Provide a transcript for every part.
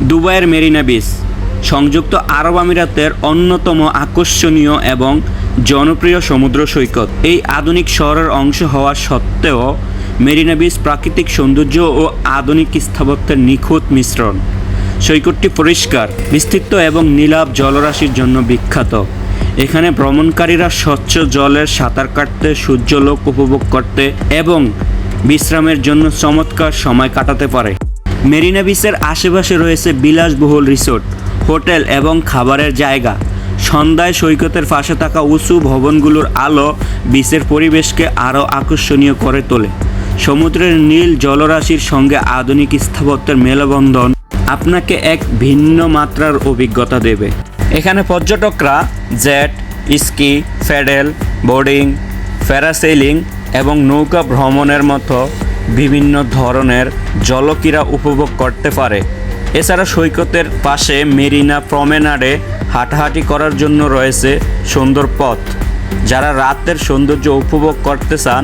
দুবাইয়ের মেরিনা বিচ সংযুক্ত আরব আমিরাতের অন্যতম আকর্ষণীয় এবং জনপ্রিয় সমুদ্র সৈকত। এই আধুনিক শহরের অংশ হওয়া সত্ত্বেও মেরিনা বিচ প্রাকৃতিক সৌন্দর্য ও আধুনিক স্থাপত্যের নিখুঁত মিশ্রণ। সৈকতটি পরিষ্কার, বিস্তৃত এবং নীলাভ জলরাশির জন্য বিখ্যাত। এখানে ভ্রমণকারীরা স্বচ্ছ জলের সাঁতার কাটতে, সূর্যালোক উপভোগ করতে এবং বিশ্রামের জন্য চমৎকার সময় কাটাতে পারে। মেরিনা বিচের আশেপাশে রয়েছে বিলাসবহুল রিসোর্ট, হোটেল এবং খাবারের জায়গা। সন্ধ্যায় সৈকতের পাশে থাকা উঁচু ভবনগুলোর আলো বিচের পরিবেশকে আরও আকর্ষণীয় করে তোলে। সমুদ্রের নীল জলরাশির সঙ্গে আধুনিক স্থাপত্যের মেলবন্ধন আপনাকে এক ভিন্ন মাত্রার অভিজ্ঞতা দেবে। এখানে পর্যটকরা jet ski, paddle boarding, parasailing এবং নৌকা ভ্রমণের মতো বিভিন্ন ধরনের জলক্রীড়া উপভোগ করতে পারে। এছাড়া সৈকতের পাশে মেরিনা প্রমেনাডে হাঁটাহাঁটি করার জন্য রয়েছে সুন্দর পথ। যারা রাতের সৌন্দর্য উপভোগ করতে চান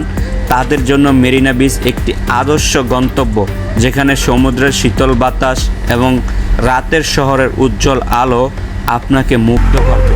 তাদের জন্য মেরিনা বিচ একটি আদর্শ গন্তব্য, যেখানে সমুদ্রের শীতল বাতাস এবং রাতের শহরের উজ্জ্বল আলো আপনাকে মুগ্ধ করবে।